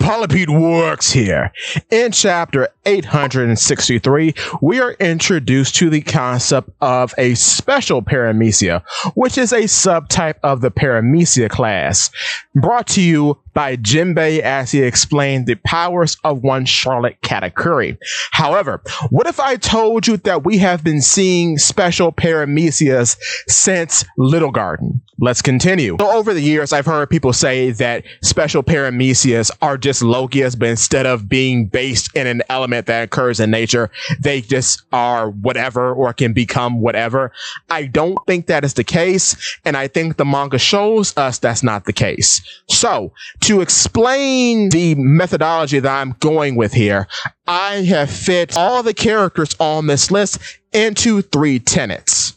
Polypede works here. In chapter 863, we are introduced to the concept of a special Parameica, which is a subtype of the Parameica class. Brought to you by Jinbei as he explained the powers of one Charlotte Katakuri. However, what if I told you that we have been seeing special Parameicas since Little Garden? Let's continue. So over the years, I've heard people say that special Parameicas are just Logias, but instead of being based in an element that occurs in nature, they just are whatever or can become whatever. I don't think that is the case, and I think the manga shows us that's not the case. So, to explain the methodology that I'm going with here, I have fit all the characters on this list into 3 tenets.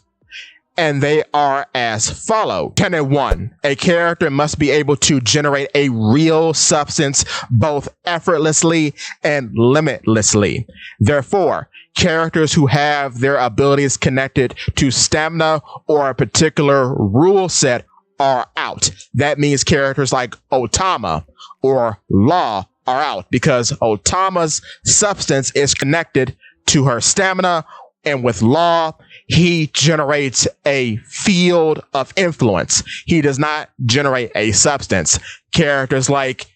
And they are as follow. Tenet 1, a character must be able to generate a real substance both effortlessly and limitlessly. Therefore, characters who have their abilities connected to stamina or a particular rule set are out. That means characters like Otama or Law are out because Otama's substance is connected to her stamina, and with Law, he generates a field of influence. He does not generate a substance. Characters like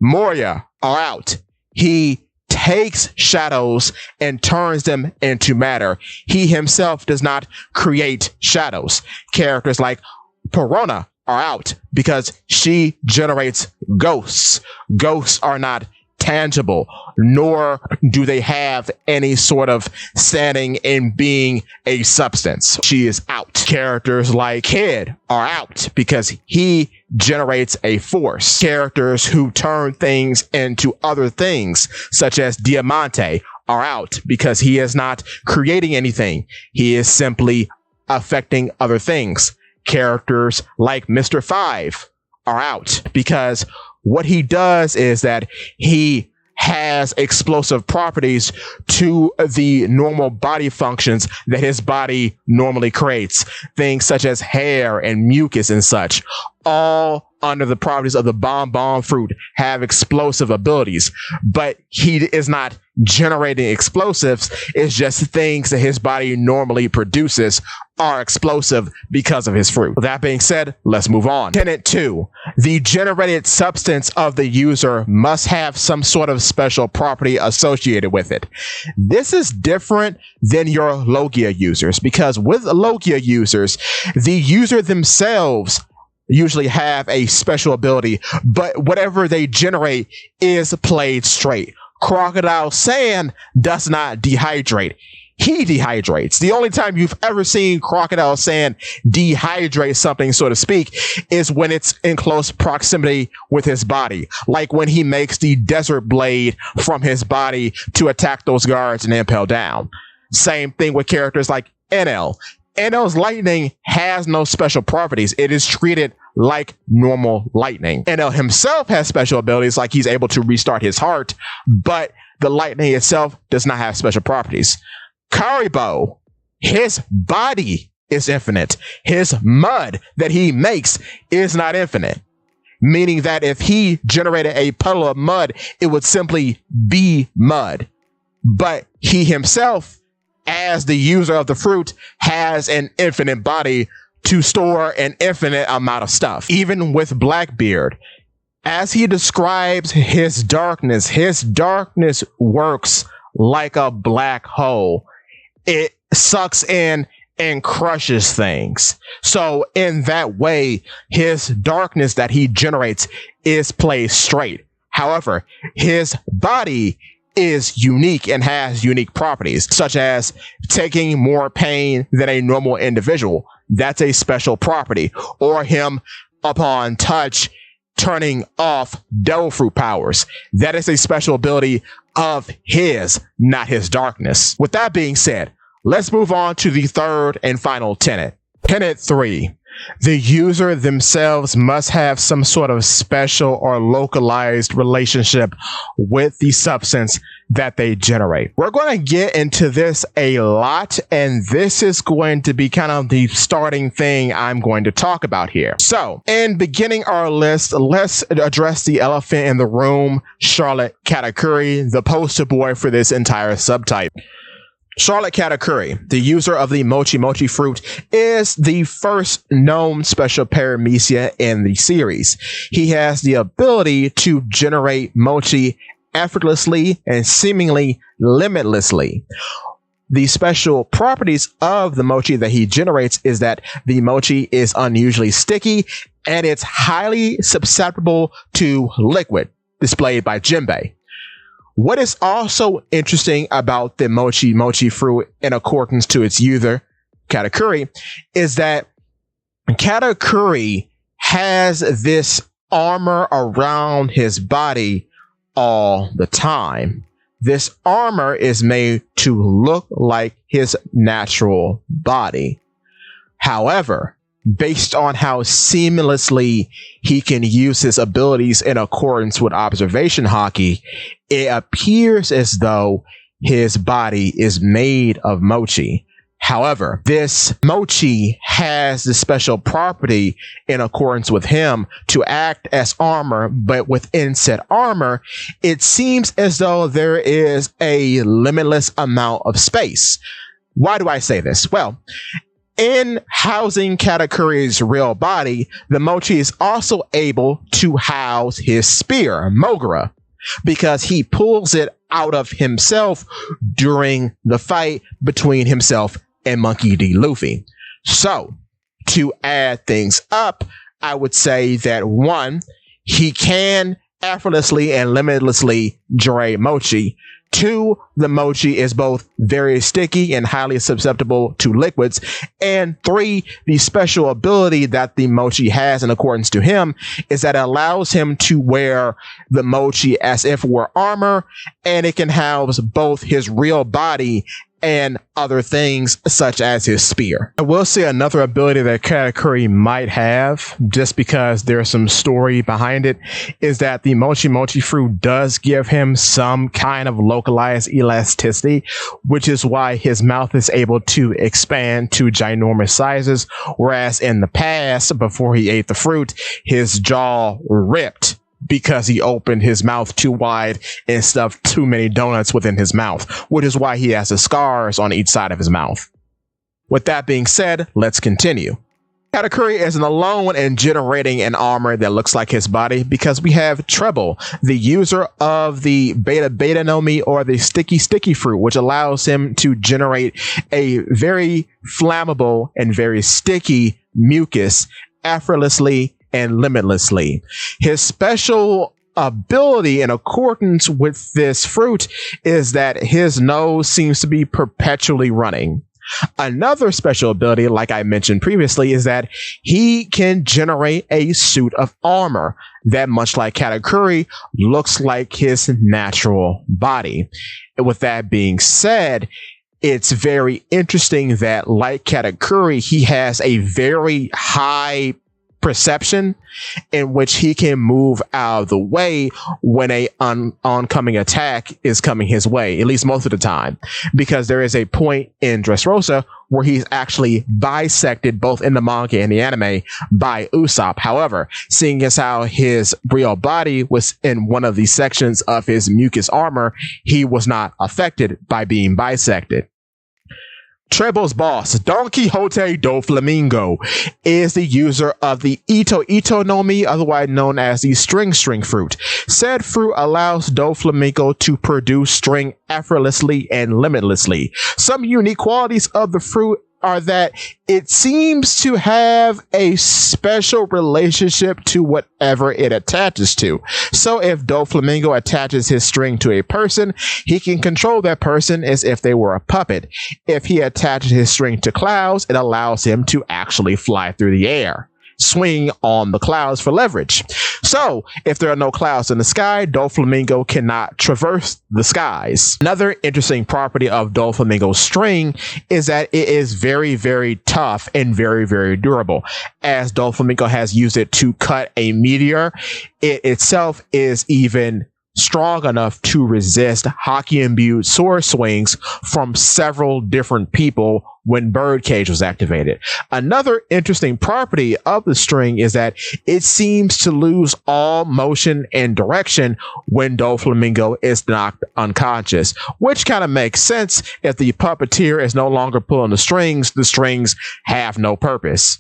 Moria are out. He takes shadows and turns them into matter. He himself does not create shadows. Characters like Perona are out because she generates ghosts. Ghosts are not tangible, nor do they have any sort of standing in being a substance. She is out. Characters like Kid are out because he generates a force. Characters who turn things into other things, such as Diamante, are out because he is not creating anything. He is simply affecting other things. Characters like Mr. 5 are out because what he does is that he has explosive properties to the normal body functions that his body normally creates. Things such as hair and mucus and such, all under the properties of the bomb fruit, have explosive abilities, but he is not generating explosives. It's just things that his body normally produces are explosive because of his fruit. With that being said, let's move on. Tenet 2, the generated substance of the user must have some sort of special property associated with it. This is different than your Logia users, because with Logia users, the user themselves usually have a special ability, but whatever they generate is played straight. Crocodile Sand does not dehydrate. He dehydrates. The only time you've ever seen Crocodile Sand dehydrate something, so to speak, is when it's in close proximity with his body. Like when he makes the desert blade from his body to attack those guards and impel down. Same thing with characters like Enel. Enel's lightning has no special properties. It is treated like normal lightning. Enel himself has special abilities, like he's able to restart his heart, but the lightning itself does not have special properties. Karibo, his body is infinite. His mud that he makes is not infinite, meaning that if he generated a puddle of mud, it would simply be mud. But he himself, as the user of the fruit, has an infinite body to store an infinite amount of stuff. Even with Blackbeard, as he describes his darkness works like a black hole. It sucks in and crushes things. So in that way, his darkness that he generates is played straight. However, his body is unique and has unique properties, such as taking more pain than a normal individual. That's a special property. Or him, upon touch, turning off devil fruit powers. That is a special ability of his, not his darkness. With that being said, let's move on to the third and final tenet. Tenet 3. The user themselves must have some sort of special or localized relationship with the substance that they generate. We're going to get into this a lot, and this is going to be kind of the starting thing I'm going to talk about here. So, in beginning our list, let's address the elephant in the room, Charlotte Katakuri, the poster boy for this entire subtype. Charlotte Katakuri, the user of the Mochi Mochi fruit, is the first known special paramecia in the series. He has the ability to generate mochi effortlessly and seemingly limitlessly. The special properties of the mochi that he generates is that the mochi is unusually sticky and it's highly susceptible to liquid, displayed by Jinbei. What is also interesting about the Mochi Mochi fruit, in accordance to its user, Katakuri, is that Katakuri has this armor around his body all the time. This armor is made to look like his natural body. However, based on how seamlessly he can use his abilities in accordance with observation hockey, it appears as though his body is made of mochi. However, this mochi has the special property in accordance with him to act as armor, but within said armor, it seems as though there is a limitless amount of space. Why do I say this? Well, in housing Katakuri's real body, the mochi is also able to house his spear, Mogura, because he pulls it out of himself during the fight between himself and Monkey D. Luffy. So, to add things up, I would say that 1, he can effortlessly and limitlessly generate mochi. 2, the mochi is both very sticky and highly susceptible to liquids. And 3, the special ability that the mochi has in accordance to him is that it allows him to wear the mochi as if it were armor, and it can house both his real body and other things such as his spear. I will say another ability that Katakuri might have, just because there's some story behind it, is that the Mochi Mochi fruit does give him some kind of localized elasticity, which is why his mouth is able to expand to ginormous sizes, whereas in the past, before he ate the fruit, his jaw ripped because he opened his mouth too wide and stuffed too many donuts within his mouth, which is why he has the scars on each side of his mouth. With that being said, let's continue. Katakuri isn't alone in generating an armor that looks like his body, because we have Treble, the user of the Beta Beta Nomi, or the Sticky Sticky fruit, which allows him to generate a very flammable and very sticky mucus effortlessly and limitlessly. His special ability in accordance with this fruit is that his nose seems to be perpetually running. Another special ability, like I mentioned previously, is that he can generate a suit of armor that, much like Katakuri, looks like his natural body. And with that being said, it's very interesting that, like Katakuri, he has a very high perception in which he can move out of the way when a oncoming attack is coming his way, at least most of the time, because there is a point in Dressrosa where he's actually bisected, both in the manga and the anime, by Usopp. However, seeing as how his real body was in one of the sections of his mucus armor, he was not affected by being bisected. Treble's boss, Don Quixote do Flamingo, is the user of the Ito Ito no Mi, otherwise known as the String String fruit. Said fruit allows Do Flamingo to produce string effortlessly and limitlessly. Some unique qualities of the fruit are that it seems to have a special relationship to whatever it attaches to. So if Doflamingo attaches his string to a person, he can control that person as if they were a puppet. If he attaches his string to clouds, it allows him to actually fly through the air. swing on the clouds for leverage. So if there are no clouds in the sky, Doflamingo cannot traverse the skies. Another interesting property of Doflamingo's string is that it is very, very tough and very, very durable. As Doflamingo has used it to cut a meteor, it itself is even strong enough to resist hockey-imbued sword swings from several different people when Birdcage was activated. Another interesting property of the string is that it seems to lose all motion and direction when Doflamingo is knocked unconscious, which kind of makes sense. If the puppeteer is no longer pulling the strings have no purpose.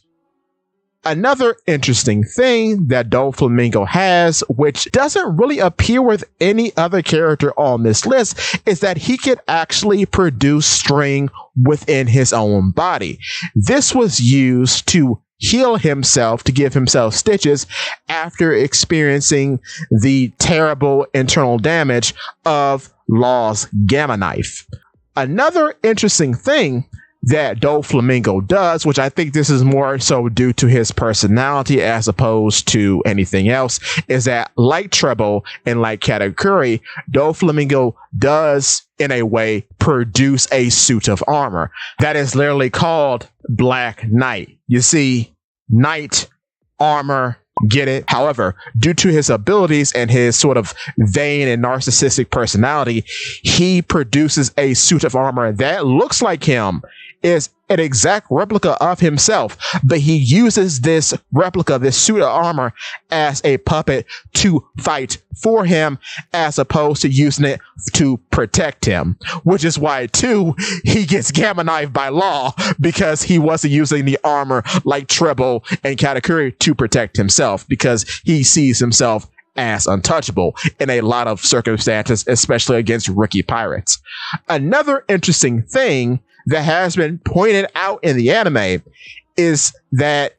Another interesting thing that Doflamingo has, which doesn't really appear with any other character on this list, is that he can actually produce string within his own body. This was used to heal himself, to give himself stitches after experiencing the terrible internal damage of Law's Gamma Knife. Another interesting thing that Doflamingo does, which I think this is more so due to his personality as opposed to anything else, is that like Treble and like Katakuri, Doflamingo does in a way produce a suit of armor that is literally called Black Knight. You see, knight, armor, get it? However, due to his abilities and his sort of vain and narcissistic personality, he produces a suit of armor that looks like him, is an exact replica of himself, but he uses this replica, this suit of armor, as a puppet to fight for him as opposed to using it to protect him, which is why too he gets Gamma Knife by Law, because he wasn't using the armor like Treble and Katakuri to protect himself, because he sees himself as untouchable in a lot of circumstances, especially against rookie pirates. Another interesting thing that has been pointed out in the anime is that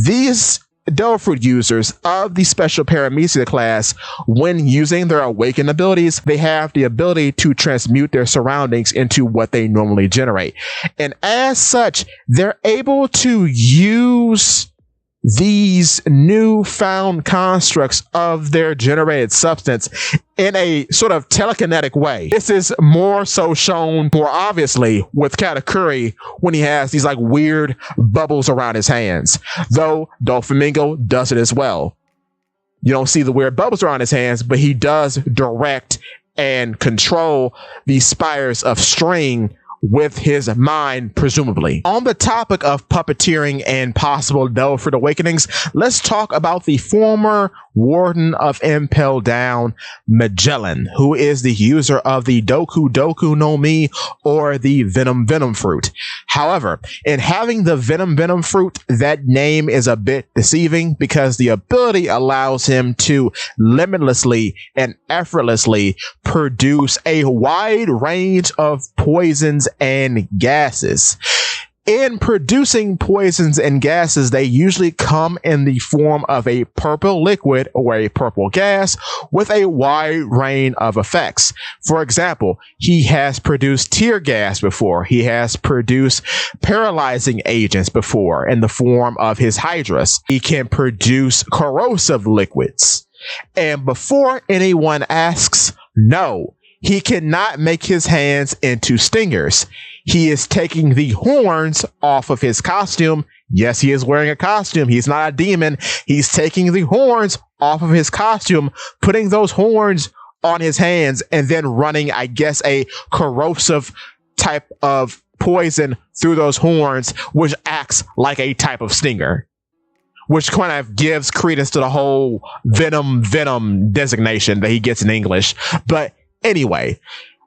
these Delphoid users of the special Parameica class, when using their awakened abilities, they have the ability to transmute their surroundings into what they normally generate. And as such, they're able to use these newfound constructs of their generated substance in a sort of telekinetic way. This is more so shown more obviously with Katakuri when he has these like weird bubbles around his hands, though Doflamingo does it as well. You don't see the weird bubbles around his hands, but he does direct and control the spires of string with his mind, presumably. On the topic of puppeteering and possible Delphoid awakenings, let's talk about the former Warden of Impel Down, Magellan, who is the user of the Doku Doku no Mi, or the Venom Venom Fruit. However, in having the Venom Venom Fruit, that name is a bit deceiving because the ability allows him to limitlessly and effortlessly produce a wide range of poisons and gases. In producing poisons and gases, they usually come in the form of a purple liquid or a purple gas with a wide range of effects. For example, he has produced tear gas before. He has produced paralyzing agents before in the form of his Hydras. He can produce corrosive liquids. And before anyone asks, no, he cannot make his hands into stingers. He is taking the horns off of his costume. Yes, he is wearing a costume. He's not a demon. He's taking the horns off of his costume, putting those horns on his hands, and then running, I guess, a corrosive type of poison through those horns, which acts like a type of stinger, which kind of gives credence to the whole venom designation that he gets in English. But anyway,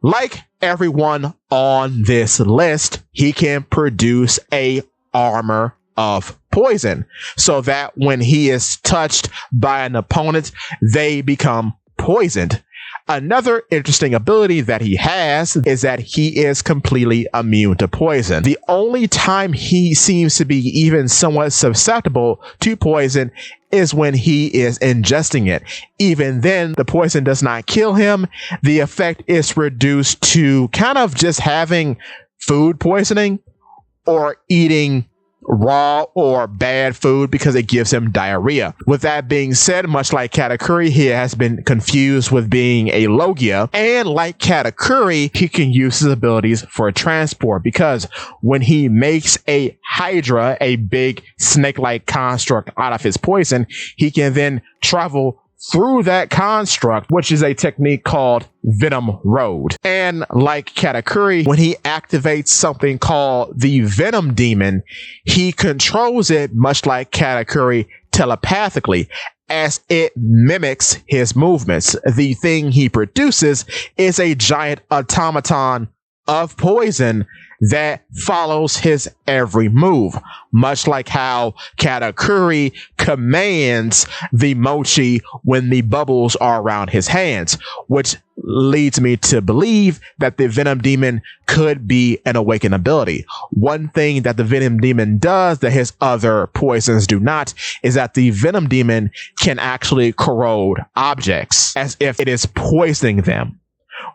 like everyone on this list, he can produce a armor of poison so that when he is touched by an opponent, they become poisoned. Another interesting ability that he has is that he is completely immune to poison. The only time he seems to be even somewhat susceptible to poison is when he is ingesting it. Even then, the poison does not kill him. The effect is reduced to kind of just having food poisoning or eating raw or bad food because it gives him diarrhea. With that being said, much like Katakuri, he has been confused with being a Logia, and like Katakuri, he can use his abilities for transport because when he makes a Hydra, a big snake-like construct out of his poison, he can then travel through that construct, which is a technique called Venom Road. And like Katakuri, when he activates something called the Venom Demon, he controls it much like Katakuri telepathically, as it mimics his movements. The thing he produces is a giant automaton of poison that follows his every move, much like how Katakuri commands the mochi when the bubbles are around his hands, which leads me to believe that the Venom Demon could be an awakened ability. One thing that the Venom Demon does that his other poisons do not is that the Venom Demon can actually corrode objects as if it is poisoning them,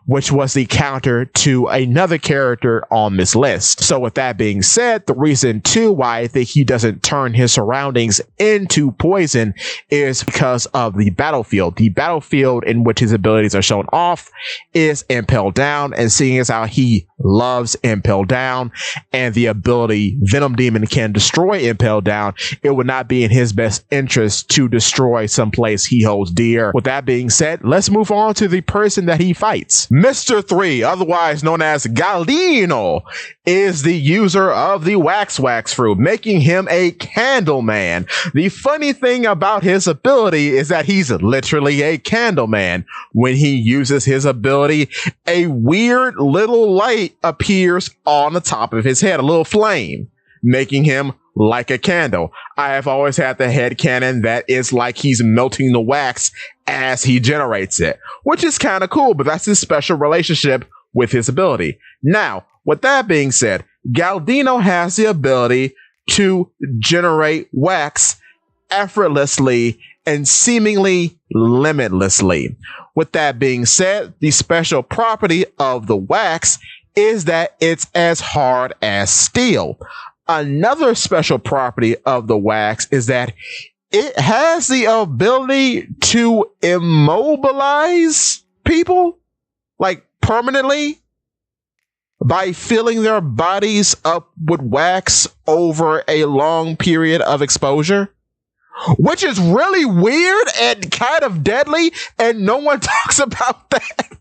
which was the counter to another character on this list. So with that being said, the reason too why I think he doesn't turn his surroundings into poison is because of the battlefield. The battlefield in which his abilities are shown off is Impel Down, and seeing as how he loves Impel Down and the ability Venom Demon can destroy Impel Down, it would not be in his best interest to destroy someplace he holds dear. With that being said, let's move on to the person that he fights. Mr. 3, otherwise known as Galdino, is the user of the Wax fruit, making him a candle man. The funny thing about his ability is that he's literally a candle man. When he uses his ability, a weird little light appears on the top of his head, a little flame, making him like a candle. I have always had the headcanon that it's like he's melting the wax as he generates it, which is kind of cool, but that's his special relationship with his ability. Now, with that being said, Galdino has the ability to generate wax effortlessly and seemingly limitlessly. With that being said, the special property of the wax is that it's as hard as steel. Another special property of the wax is that it has the ability to immobilize people, like permanently, by filling their bodies up with wax over a long period of exposure, which is really weird and kind of deadly, and no one talks about that.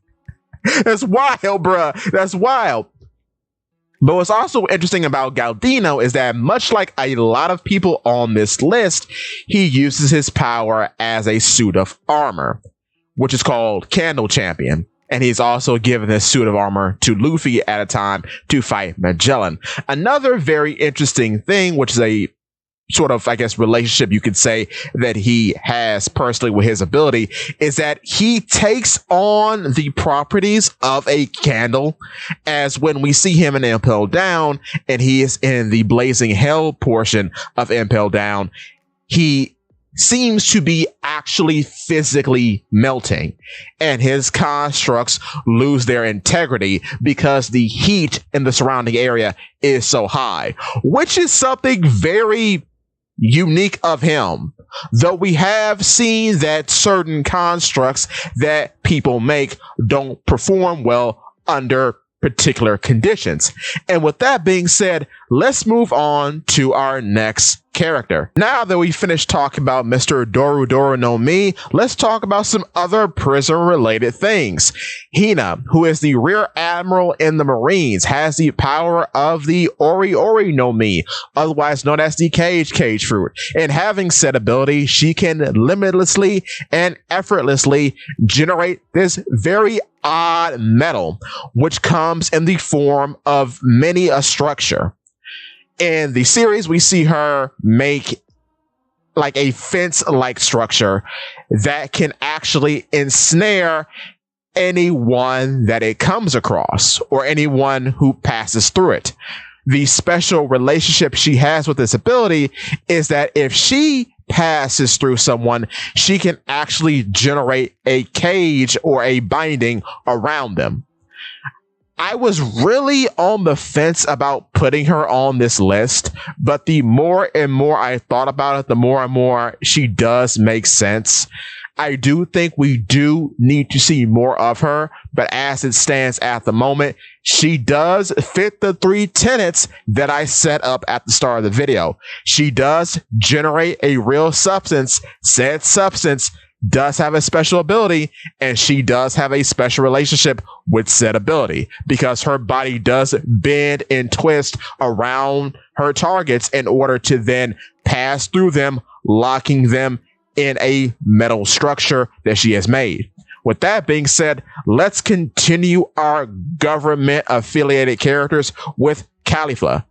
That's wild, bruh. That's wild. But what's also interesting about Galdino is that much like a lot of people on this list, he uses his power as a suit of armor, which is called Candle Champion. And he's also given this suit of armor to Luffy at a time to fight Magellan. Another very interesting thing, which is a sort of, I guess, relationship you could say that he has personally with his ability, is that he takes on the properties of a candle, as when we see him in Impel Down and he is in the Blazing Hell portion of Impel Down, he seems to be actually physically melting, and his constructs lose their integrity because the heat in the surrounding area is so high, which is something very unique of him. Though we have seen that certain constructs that people make don't perform well under particular conditions. And with that being said, let's move on to our next character. Now that we finished talking about Mr. Doru no Mi, let's talk about some other prison related things. Hina, who is the rear admiral in the Marines, has the power of the Ori no Mi, otherwise known as the cage fruit. And having said ability, she can limitlessly and effortlessly generate this very odd metal, which comes in the form of many a structure. In the series, we see her make like a fence-like structure that can actually ensnare anyone that it comes across or anyone who passes through it. The special relationship she has with this ability is that if she passes through someone, she can actually generate a cage or a binding around them. I was really on the fence about putting her on this list, but the more and more I thought about it, the more and more she does make sense. I do think we do need to see more of her, but as it stands at the moment, she does fit the 3 tenets that I set up at the start of the video. She does generate a real substance. Said substance does have a special ability, and she does have a special relationship with said ability because her body does bend and twist around her targets in order to then pass through them, locking them in a metal structure that she has made. With that being said, let's continue our government affiliated characters with Khalifa.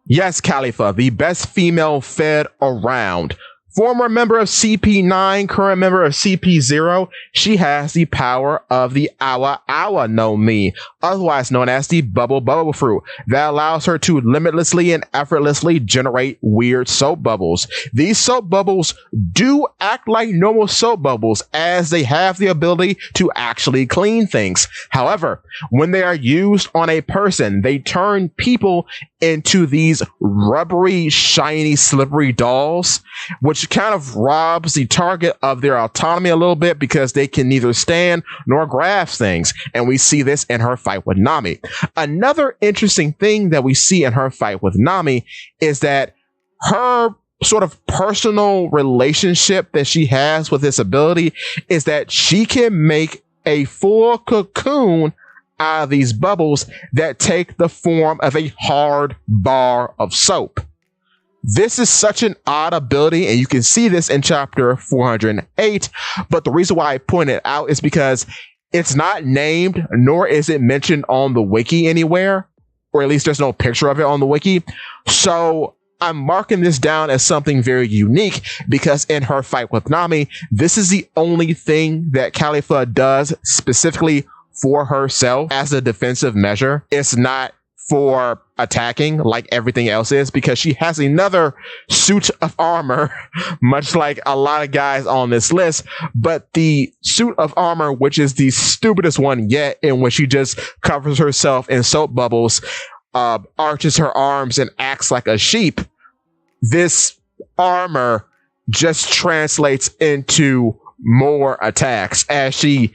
Yes, Khalifa, the best female fed around. Former member of CP9, current member of CP0, she has the power of the Awa Awa no Mi, otherwise known as the Bubble Fruit, that allows her to limitlessly and effortlessly generate weird soap bubbles. These soap bubbles do act like normal soap bubbles, as they have the ability to actually clean things. However, when they are used on a person, they turn people into these rubbery, shiny, slippery dolls, which kind of robs the target of their autonomy a little bit because they can neither stand nor grasp things. And we see this in her fight with Nami. Another interesting thing that we see in her fight with Nami is that her sort of personal relationship that she has with this ability is that she can make a full cocoon out of these bubbles that take the form of a hard bar of soap. This is such an odd ability, and you can see this in chapter 408. But the reason why I point it out is because it's not named, nor is it mentioned on the wiki anywhere, or at least there's no picture of it on the wiki. So I'm marking this down as something very unique because in her fight with Nami, this is the only thing that Khalifa does specifically for herself as a defensive measure. It's not for attacking like everything else is, because she has another suit of armor, much like a lot of guys on this list. But the suit of armor, which is the stupidest one yet, in which she just covers herself in soap bubbles, arches her arms and acts like a sheep. This armor just translates into more attacks as she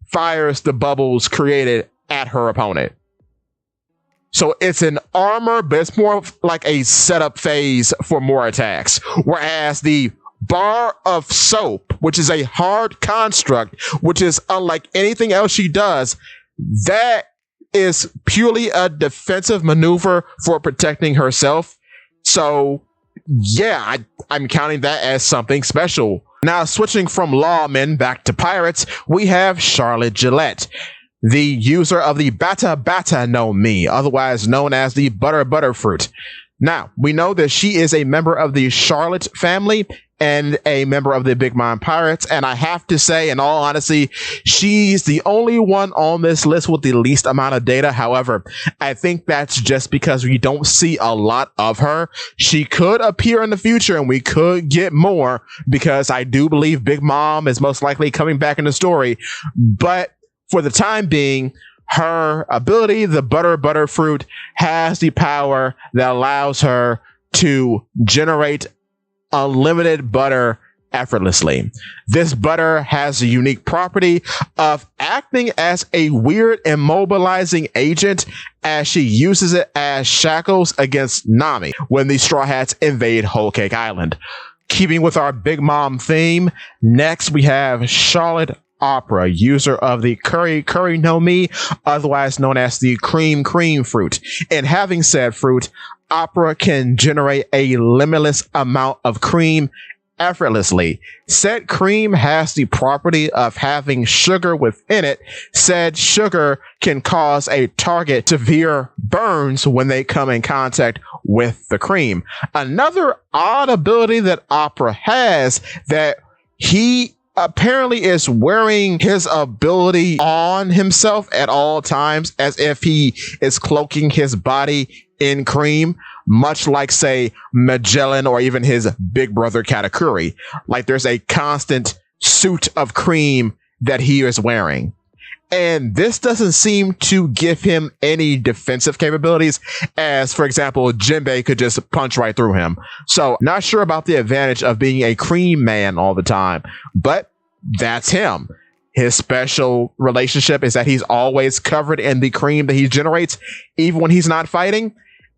fires the bubbles created at her opponent. So it's an armor, but it's more like a setup phase for more attacks. Whereas the bar of soap, which is a hard construct, which is unlike anything else she does, that is purely a defensive maneuver for protecting herself. So yeah, I'm counting that as something special. Now, switching from lawmen back to pirates, we have Charlotte Gillette, the user of the Bata no Mi, otherwise known as the Butter Fruit. Now, we know that she is a member of the Charlotte family and a member of the Big Mom Pirates, and I have to say, in all honesty, she's the only one on this list with the least amount of data. However, I think that's just because we don't see a lot of her. She could appear in the future and we could get more, because I do believe Big Mom is most likely coming back in the story. But for the time being, her ability, the Butter Fruit, has the power that allows her to generate unlimited butter effortlessly. This butter has a unique property of acting as a weird immobilizing agent, as she uses it as shackles against Nami when the Straw Hats invade Whole Cake Island. Keeping with our Big Mom theme, next we have Charlotte Opera, user of the Curry no Mi, otherwise known as the Cream Fruit. And having said fruit, Opera can generate a limitless amount of cream effortlessly. Said cream has the property of having sugar within it. Said sugar can cause a target severe burns when they come in contact with the cream. Another odd ability that Opera has, that he apparently is wearing his ability on himself at all times, as if he is cloaking his body in cream, much like, say, Magellan or even his big brother Katakuri. Like, there's a constant suit of cream that he is wearing. And this doesn't seem to give him any defensive capabilities, as, for example, Jinbei could just punch right through him. So, not sure about the advantage of being a cream man all the time, but that's him. His special relationship is that he's always covered in the cream that he generates, even when he's not fighting.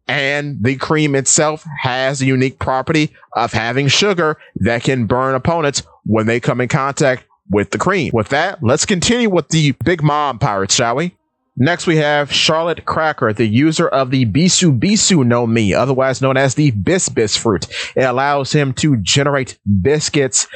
And the cream itself has the unique property of having sugar that can burn opponents when they come in contact with the cream. With that, let's continue with the Big Mom pirates, shall we? Next, we have Charlotte Cracker, the user of the Bisu Bisu no Mi, otherwise known as the Bis fruit. It allows him to generate biscuits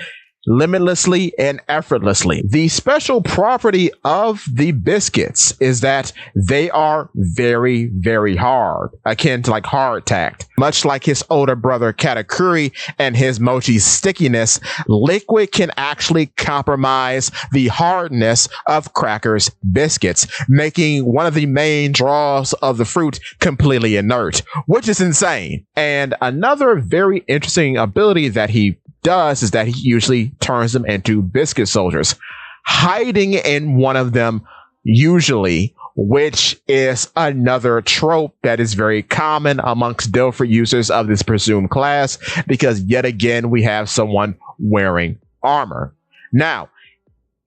limitlessly and effortlessly. The special property of the biscuits is that they are very, very hard, akin to like hardtack. Much like his older brother Katakuri and his mochi's stickiness, liquid can actually compromise the hardness of Cracker's biscuits, making one of the main draws of the fruit completely inert, which is insane. And another very interesting ability that he does is that he usually turns them into biscuit soldiers, hiding in one of them usually, which is another trope that is very common amongst Dilford users of this presumed class, because yet again we have someone wearing armor. Now,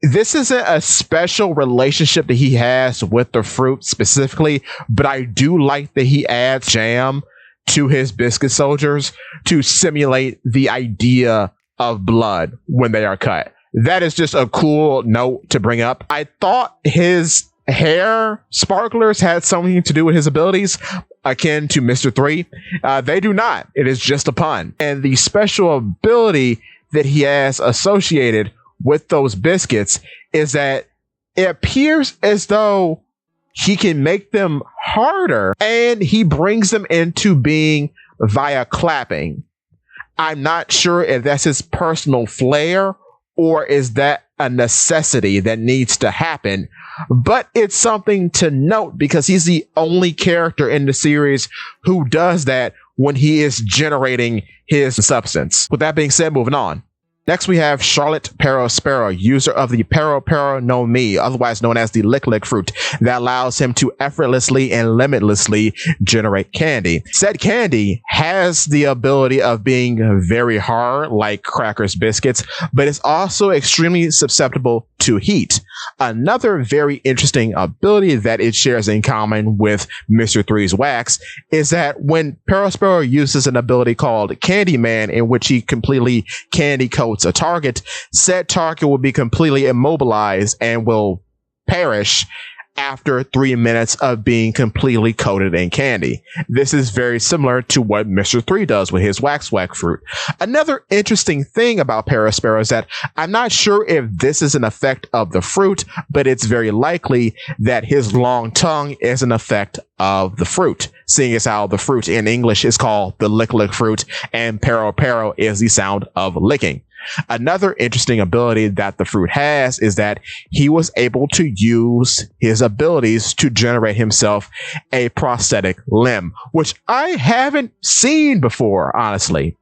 this isn't a special relationship that he has with the fruit specifically, but I do like that he adds jam to his biscuit soldiers to simulate the idea of blood when they are cut. That is just a cool note to bring up. I thought his hair sparklers had something to do with his abilities, akin to Mr. 3. They do not. It is just a pun. And the special ability that he has associated with those biscuits is that it appears as though he can make them harder, and he brings them into being via clapping. I'm not sure if that's his personal flair or is that a necessity that needs to happen, but it's something to note because he's the only character in the series who does that when he is generating his substance. With that being said, moving on. Next, we have Charlotte Parameica, user of the Parameica no Mi, otherwise known as the Lick fruit, that allows him to effortlessly and limitlessly generate candy. Said candy has the ability of being very hard, like Cracker's biscuits, but it's also extremely susceptible to heat. Another very interesting ability that it shares in common with Mr. 3's wax is that when Parameica uses an ability called Candyman, in which he completely candy coats a target, said target will be completely immobilized and will perish after 3 minutes of being completely coated in candy. This is very similar to what Mr. 3 does with his wax fruit. Another interesting thing about Parameica is that I'm not sure if this is an effect of the fruit, but it's very likely that his long tongue is an effect of the fruit, seeing as how the fruit in English is called the lick fruit and Parameica is the sound of licking. Another interesting ability that the fruit has is that he was able to use his abilities to generate himself a prosthetic limb, which I haven't seen before, honestly.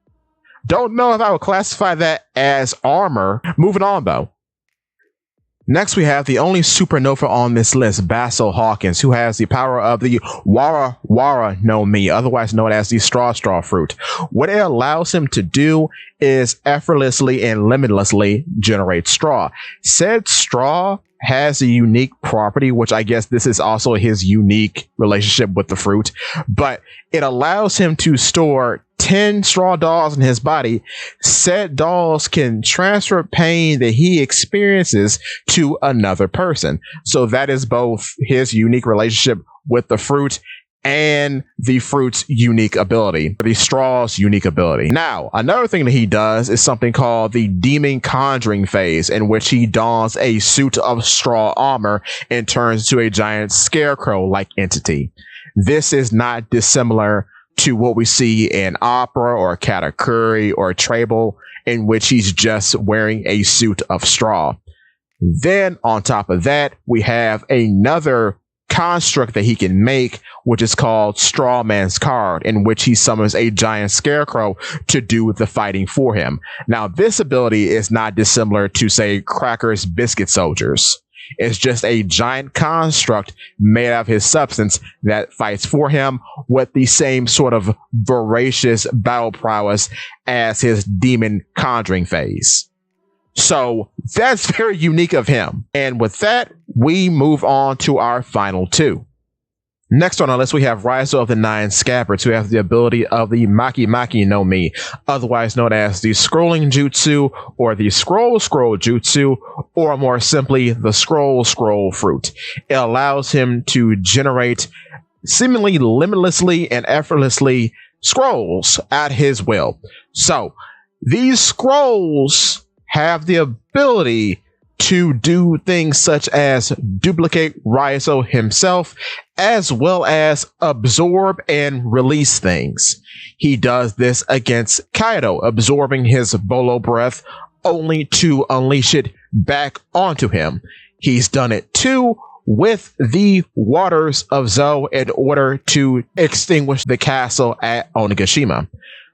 Don't know if I would classify that as armor. Moving on, though. Next, we have the only supernova on this list, Basil Hawkins, who has the power of the Wara Wara no Mi, otherwise known as the Straw fruit. What it allows him to do is effortlessly and limitlessly generate straw. Said straw has a unique property, which I guess this is also his unique relationship with the fruit, but it allows him to store 10 straw dolls in his body. Said dolls can transfer pain that he experiences to another person. So that is both his unique relationship with the fruit and the fruit's unique ability, the straw's unique ability. Now, another thing that he does is something called the Demon Conjuring phase, in which he dons a suit of straw armor and turns into a giant scarecrow-like entity. This is not dissimilar to what we see in Opera or Katakuri or Trable, in which he's just wearing a suit of straw. Then, on top of that, we have another construct that he can make, which is called Strawman's Card, in which he summons a giant scarecrow to do the fighting for him. Now, this ability is not dissimilar to, say, Cracker's biscuit soldiers. is just a giant construct made out of his substance that fights for him with the same sort of voracious battle prowess as his demon conjuring phase. So that's very unique of him. And with that, we move on to our final two. Next on our list, we have Raizo of the Nine Scabbards, who has the ability of the Maki Maki no Mi, otherwise known as the Scrolling Jutsu, or the Scroll Jutsu, or more simply, the Scroll Fruit. It allows him to generate seemingly limitlessly and effortlessly scrolls at his will. So, these scrolls have the ability to do things such as duplicate Raizo himself, as well as absorb and release things. He does this against Kaido, absorbing his Bolo breath only to unleash it back onto him. He's done it too with the waters of Zo in order to extinguish the castle at Onigashima.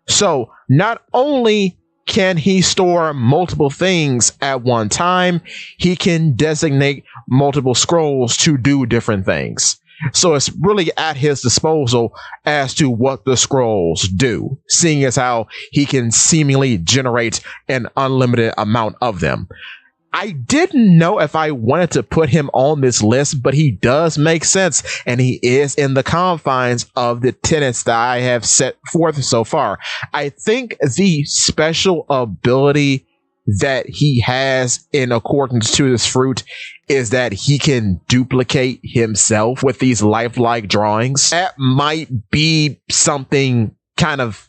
So not only can he store multiple things at one time, he can designate multiple scrolls to do different things. So it's really at his disposal as to what the scrolls do, seeing as how he can seemingly generate an unlimited amount of them. I didn't know if I wanted to put him on this list, but he does make sense, and he is in the confines of the tenets that I have set forth so far. I think the special ability that he has in accordance to this fruit is that he can duplicate himself with these lifelike drawings. That might be something kind of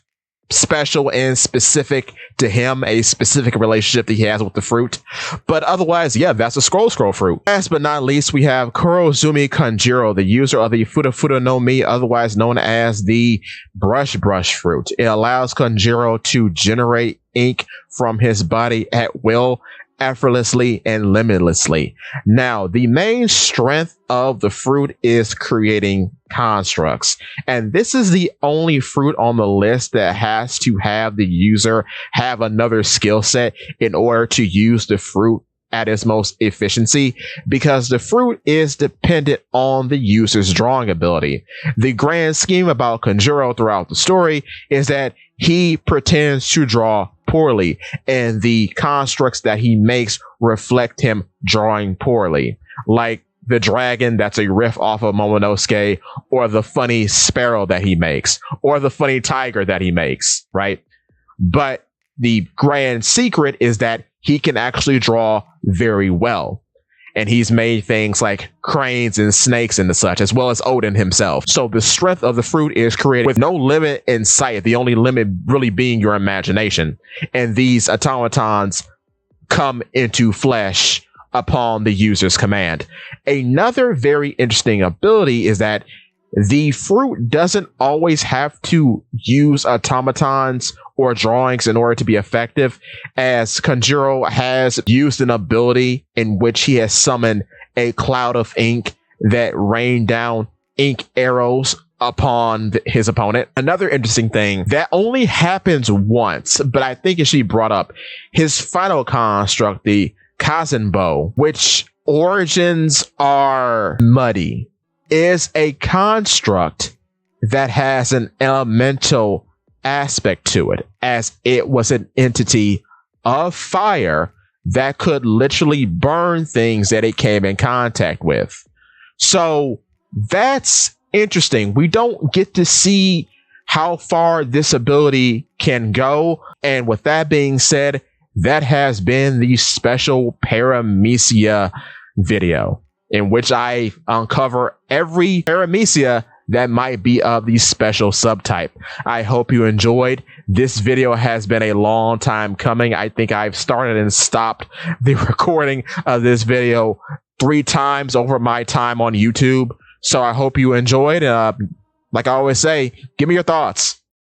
special and specific to him, a specific relationship that he has with the fruit. But otherwise, yeah, that's a scroll fruit. Last but not least, we have Kurozumi Kanjiro, the user of the Fuda no Mi, otherwise known as the brush fruit. It allows Kanjiro to generate ink from his body at will, effortlessly and limitlessly. Now, the main strength of the fruit is creating constructs, and this is the only fruit on the list that has to have the user have another skill set in order to use the fruit at its most efficiency, because the fruit is dependent on the user's drawing ability. The grand scheme about Kanjiro throughout the story is that he pretends to draw poorly, and the constructs that he makes reflect him drawing poorly, like the dragon that's a riff off of Momonosuke, or the funny sparrow that he makes, or the funny tiger that he makes, right? But the grand secret is that he can actually draw very well. And he's made things like cranes and snakes and such, as well as Odin himself. So the strength of the fruit is created with no limit in sight, the only limit really being your imagination. And these automatons come into flesh upon the user's command. Another very interesting ability is that the fruit doesn't always have to use automatons or drawings in order to be effective, as Kanjiro has used an ability in which he has summoned a cloud of ink that rained down ink arrows upon his opponent. Another interesting thing that only happens once, but I think it should be brought up, his final construct, the Kazenbo, which origins are muddy, is a construct that has an elemental aspect to it, as it was an entity of fire that could literally burn things that it came in contact with. So that's interesting. We don't get to see how far this ability can go. And with that being said, that has been the special Parameica video, in which I uncover every Parameica that might be of the special subtype. I hope you enjoyed. This video has been a long time coming. I think I've started and stopped the recording of this video 3 times over my time on YouTube. So I hope you enjoyed. Like I always say, give me your thoughts.